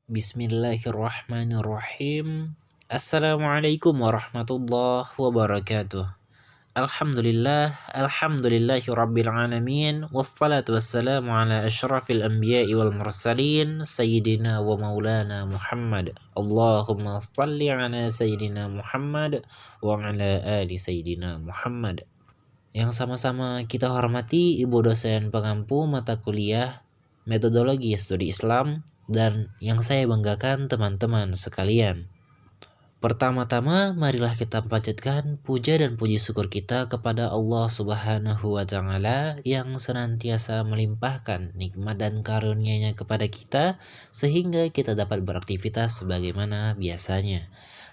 Bismillahirrahmanirrahim. Assalamualaikum warahmatullahi wabarakatuh. Alhamdulillahi rabbil alamin. Wassalatu wassalamu ala asyrafil anbiya'i wal mursalin Sayyidina wa maulana Muhammad. Allahumma salli ala Sayyidina Muhammad wa ala ali Sayyidina Muhammad. Yang sama-sama kita hormati Ibu dosen pengampu mata kuliah Metodologi Studi Islam, dan yang saya banggakan teman-teman sekalian. Pertama-tama, marilah kita panjatkan puja dan puji syukur kita kepada Allah Subhanahu wa Ta'ala yang senantiasa melimpahkan nikmat dan karunia-Nya kepada kita sehingga kita dapat beraktivitas sebagaimana biasanya.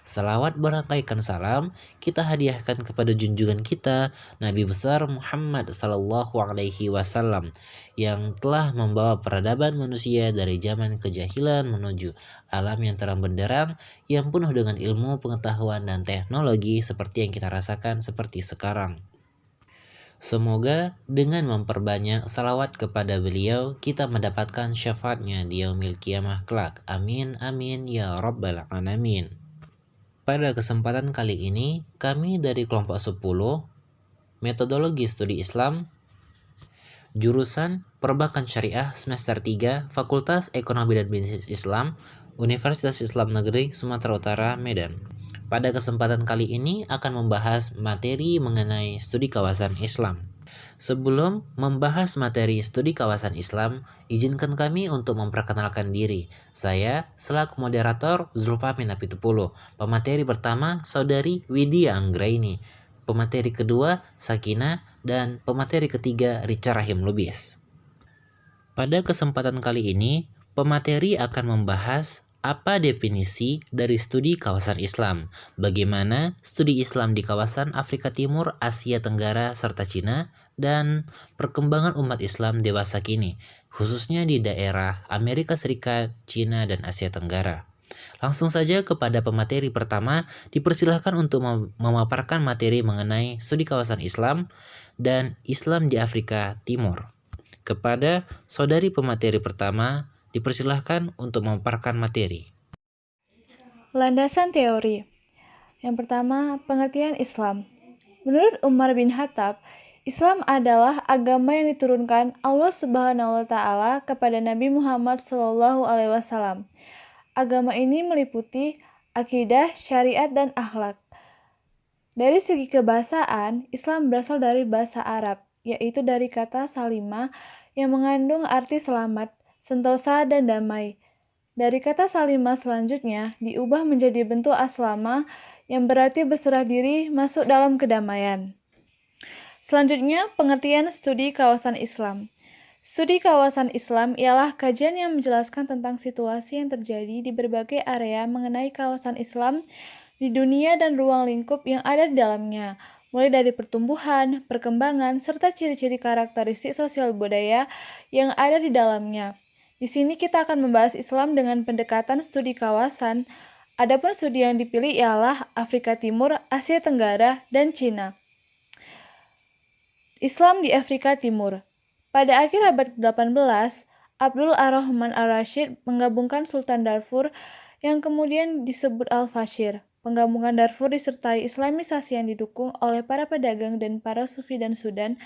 Salawat berangkaikan salam kita hadiahkan kepada junjungan kita Nabi besar Muhammad sallallahu alaihi wasallam yang telah membawa peradaban manusia dari zaman kejahilan menuju alam yang terang benderang yang penuh dengan ilmu, pengetahuan, dan teknologi seperti yang kita rasakan seperti sekarang. Semoga dengan memperbanyak salawat kepada beliau, kita mendapatkan syafaatnya di yaumil qiyamah kelak. Amin, amin, ya rabbal alamin. Pada kesempatan kali ini, kami dari kelompok 10, Metodologi Studi Islam, jurusan Perbankan Syariah semester 3, Fakultas Ekonomi dan Bisnis Islam, Universitas Islam Negeri Sumatera Utara, Medan. Pada kesempatan kali ini akan membahas materi mengenai studi kawasan Islam. Sebelum membahas materi studi kawasan Islam, izinkan kami untuk memperkenalkan diri. Saya selaku moderator Zulfamin Apitupulu. Pemateri pertama Saudari Widya Anggraini. Pemateri kedua Sakina, dan pemateri ketiga Richa Rahim Lubis. Pada kesempatan kali ini, pemateri akan membahas apa definisi dari studi kawasan Islam, bagaimana studi Islam di kawasan Afrika Timur, Asia Tenggara, serta Cina, dan perkembangan umat Islam dewasa kini, khususnya di daerah Amerika Serikat, Cina, dan Asia Tenggara. Langsung saja kepada pemateri pertama, dipersilahkan untuk memaparkan materi mengenai studi kawasan Islam dan Islam di Afrika Timur. Kepada saudari pemateri pertama, dipersilahkan untuk memaparkan materi. Landasan teori. Yang pertama, pengertian Islam. Menurut Umar bin Khattab, Islam adalah agama yang diturunkan Allah Subhanahu wa taala kepada Nabi Muhammad SAW. Agama ini meliputi akidah, syariat, dan akhlak. Dari segi kebahasaan, Islam berasal dari bahasa Arab, yaitu dari kata salimah yang mengandung arti selamat, sentosa, dan damai. Dari kata salimah selanjutnya diubah menjadi bentuk aslama yang berarti berserah diri masuk dalam kedamaian. Selanjutnya, pengertian studi kawasan Islam. Studi kawasan Islam ialah kajian yang menjelaskan tentang situasi yang terjadi di berbagai area mengenai kawasan Islam di dunia dan ruang lingkup yang ada di dalamnya, mulai dari pertumbuhan, perkembangan, serta ciri-ciri karakteristik sosial budaya yang ada di dalamnya. Di sini kita akan membahas Islam dengan pendekatan studi kawasan. Adapun studi yang dipilih ialah Afrika Timur, Asia Tenggara, dan Cina. Islam di Afrika Timur. Pada akhir abad ke-18, Abdul Ar-Rahman Ar-Rasyid menggabungkan Sultan Darfur yang kemudian disebut Al-Fashir. Penggabungan Darfur disertai Islamisasi yang didukung oleh para pedagang dan para sufi dan Sudan,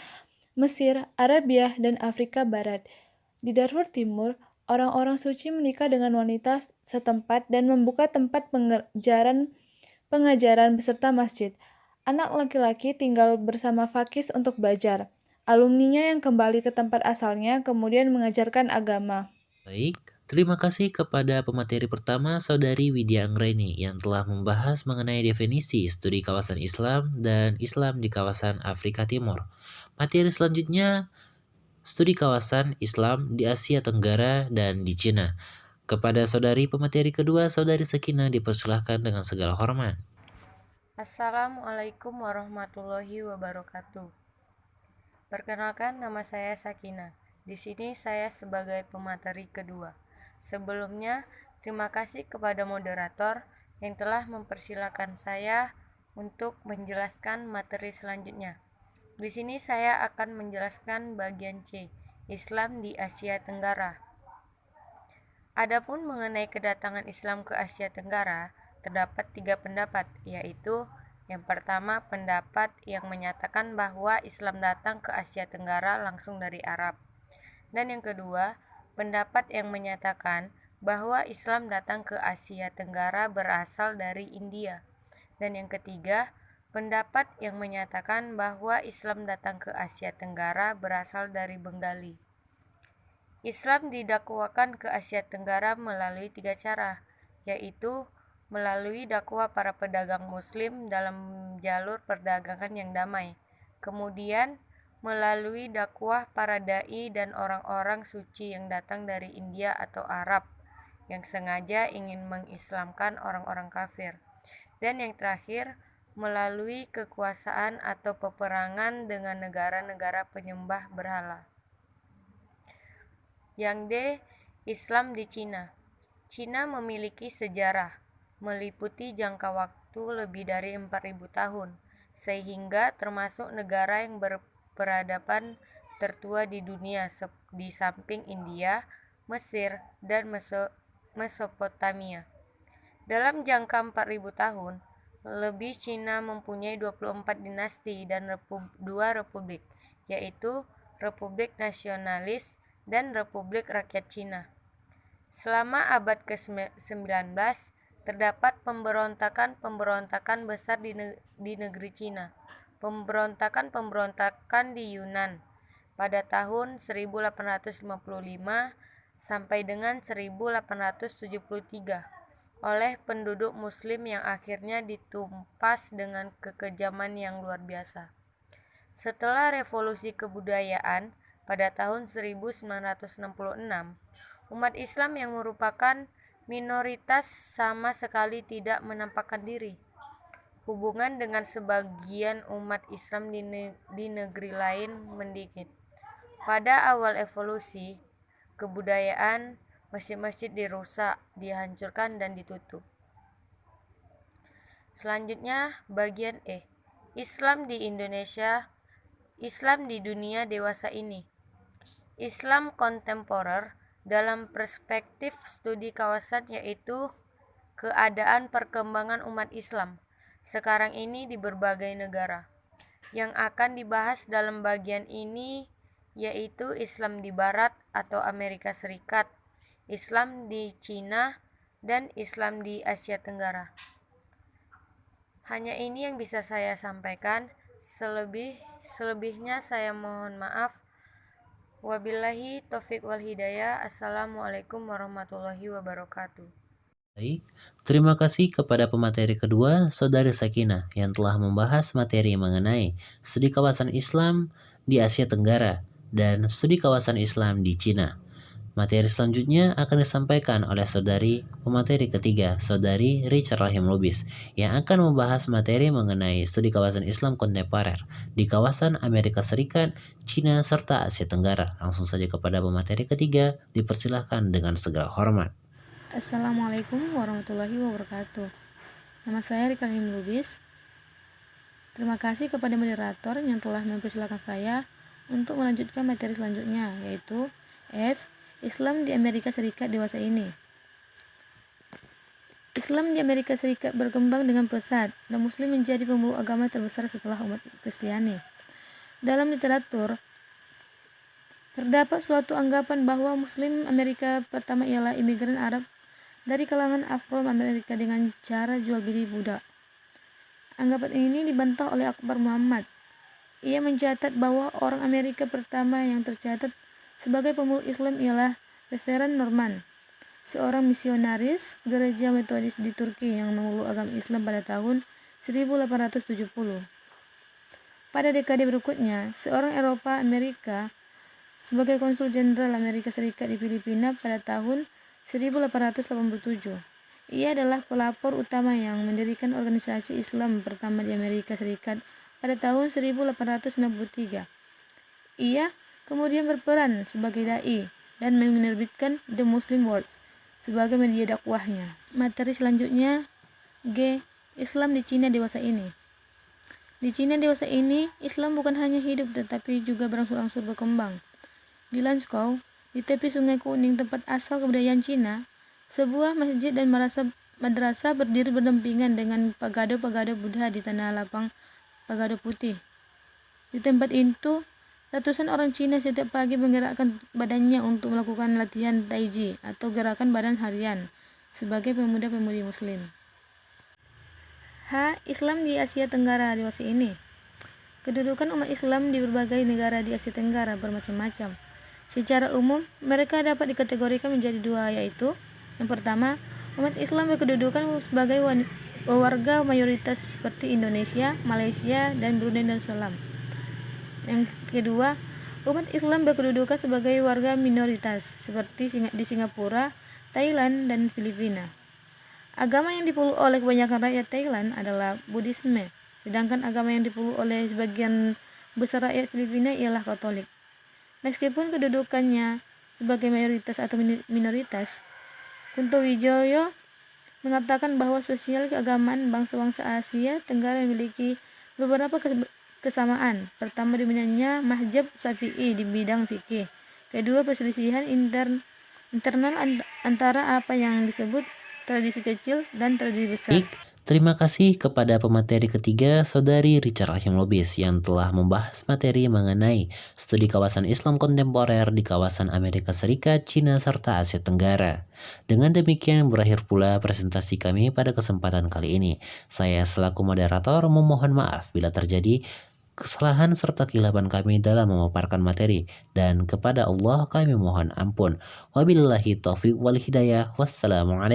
Mesir, Arabia, dan Afrika Barat. Di Darfur Timur, orang-orang suci menikah dengan wanita setempat dan membuka tempat pengajaran beserta masjid. Anak laki-laki tinggal bersama fakis untuk belajar. Alumninya yang kembali ke tempat asalnya kemudian mengajarkan agama. Baik, terima kasih kepada pemateri pertama Saudari Widya Anggraini yang telah membahas mengenai definisi studi kawasan Islam dan Islam di kawasan Afrika Timur. Materi selanjutnya, studi kawasan Islam di Asia Tenggara dan di Cina. Kepada saudari pemateri kedua, Saudari Sakina, dipersilahkan dengan segala hormat. Assalamualaikum warahmatullahi wabarakatuh. Perkenalkan, nama saya Sakina. Di sini saya sebagai pemateri kedua. Sebelumnya, terima kasih kepada moderator yang telah mempersilakan saya untuk menjelaskan materi selanjutnya. Di sini saya akan menjelaskan bagian C, Islam di Asia Tenggara. Adapun mengenai kedatangan Islam ke Asia Tenggara, terdapat 3 pendapat, yaitu yang pertama pendapat yang menyatakan bahwa Islam datang ke Asia Tenggara langsung dari Arab. Dan yang kedua, pendapat yang menyatakan bahwa Islam datang ke Asia Tenggara berasal dari India. Dan yang ketiga, pendapat yang menyatakan bahwa Islam datang ke Asia Tenggara berasal dari Bengali. Islam didakwakan ke Asia Tenggara melalui 3 cara, yaitu melalui dakwah para pedagang muslim dalam jalur perdagangan yang damai, kemudian melalui dakwah para dai dan orang-orang suci yang datang dari India atau Arab yang sengaja ingin mengislamkan orang-orang kafir, dan yang terakhir melalui kekuasaan atau peperangan dengan negara-negara penyembah berhala. Yang D. Islam di Cina. Cina memiliki sejarah, meliputi jangka waktu lebih dari 4.000 tahun, sehingga termasuk negara yang berperadaban tertua di dunia di samping India, Mesir, dan Mesopotamia. Dalam jangka 4.000 tahun, lebih Cina mempunyai 24 dinasti dan 2 republik, yaitu Republik Nasionalis dan Republik Rakyat Cina. Selama abad ke-19, terdapat pemberontakan besar di negeri Cina. Pemberontakan di Yunan pada tahun 1855 sampai dengan 1873 oleh penduduk muslim yang akhirnya ditumpas dengan kekejaman yang luar biasa. Setelah revolusi kebudayaan pada tahun 1966, umat Islam yang merupakan minoritas sama sekali tidak menampakkan diri. Hubungan dengan sebagian umat Islam di negeri lain mendikit. Pada awal evolusi kebudayaan, masjid-masjid dirusak, dihancurkan, dan ditutup. Selanjutnya, bagian E. Islam di Indonesia, Islam di dunia dewasa ini. Islam kontemporer dalam perspektif studi kawasan yaitu keadaan perkembangan umat Islam sekarang ini di berbagai negara. Yang akan dibahas dalam bagian ini yaitu Islam di Barat atau Amerika Serikat, Islam di Cina, dan Islam di Asia Tenggara. Hanya ini yang bisa saya sampaikan, selebihnya saya mohon maaf. Wabillahi taufiq wal hidayah. Assalamualaikum warahmatullahi wabarakatuh. Baik, terima kasih kepada pemateri kedua, Saudari Sakinah, yang telah membahas materi mengenai studi kawasan Islam di Asia Tenggara dan studi kawasan Islam di Cina. Materi selanjutnya akan disampaikan oleh Saudari pemateri ketiga, Saudari Richard Rahim Lubis, yang akan membahas materi mengenai studi kawasan Islam kontemporer di kawasan Amerika Serikat, Cina, serta Asia Tenggara. Langsung saja kepada pemateri ketiga, dipersilahkan dengan segala hormat. Assalamualaikum warahmatullahi wabarakatuh. Nama saya Richard Rahim Lubis. Terima kasih kepada moderator yang telah mempersilahkan saya untuk melanjutkan materi selanjutnya, yaitu F. Islam di Amerika Serikat dewasa ini. Islam di Amerika Serikat berkembang dengan pesat dan Muslim menjadi pemeluk agama terbesar setelah umat Kristiani. Dalam literatur, terdapat suatu anggapan bahwa Muslim Amerika pertama ialah imigran Arab dari kalangan Afro-Amerika dengan cara jual beli budak. Anggapan ini dibantah oleh Akbar Muhammad. Ia mencatat bahwa orang Amerika pertama yang tercatat sebagai pemeluk Islam ialah Reverend Norman, seorang misionaris gereja Metodis di Turki yang memeluk agama Islam pada tahun 1870. Pada dekade berikutnya, seorang Eropa Amerika sebagai konsul jenderal Amerika Serikat di Filipina pada tahun 1887. Ia adalah pelapor utama yang mendirikan organisasi Islam pertama di Amerika Serikat pada tahun 1863. Ia kemudian berperan sebagai dai dan menerbitkan The Muslim World sebagai media dakwahnya. Materi selanjutnya G. Islam di Cina dewasa ini. Di Cina dewasa ini, Islam bukan hanya hidup tetapi juga berangsur-angsur berkembang. Di Lanzhou, di tepi Sungai Kuning tempat asal kebudayaan Cina, Sebuah masjid dan madrasah berdiri berdampingan dengan pagoda-pagoda Buddha di tanah lapang pagoda putih. Di tempat itu, ratusan orang Cina setiap pagi menggerakkan badannya untuk melakukan latihan taiji atau gerakan badan harian sebagai pemuda-pemudi muslim. Islam di Asia Tenggara dewasa ini. Kedudukan umat Islam di berbagai negara di Asia Tenggara bermacam-macam. Secara umum, mereka dapat dikategorikan menjadi dua, yaitu yang pertama, umat Islam berkedudukan sebagai warga mayoritas seperti Indonesia, Malaysia, dan Brunei Darussalam. Yang kedua, umat Islam berkedudukan sebagai warga minoritas seperti di Singapura, Thailand, dan Filipina. Agama yang dipeluk oleh kebanyakan rakyat Thailand adalah Buddhisme, sedangkan agama yang dipeluk oleh sebagian besar rakyat Filipina ialah Katolik. Meskipun kedudukannya sebagai mayoritas atau minoritas, Kunto Wijoyo mengatakan bahwa sosial keagamaan bangsa-bangsa Asia Tenggara memiliki beberapa kesamaan. Pertama, dominannya mazhab Syafi'i di bidang fikih. Kedua, perselisihan internal antara apa yang disebut tradisi kecil dan tradisi besar. Terima kasih kepada pemateri ketiga, Saudari Richa Rahim Lubis, yang telah membahas materi mengenai studi kawasan Islam kontemporer di kawasan Amerika Serikat, Cina, serta Asia Tenggara. Dengan demikian berakhir pula presentasi kami pada kesempatan kali ini. Saya selaku moderator memohon maaf bila terjadi kesalahan serta keilapan kami dalam memaparkan materi, dan kepada Allah kami mohon ampun. Wabillahi taufiq wal hidayah. Wassalamualaikum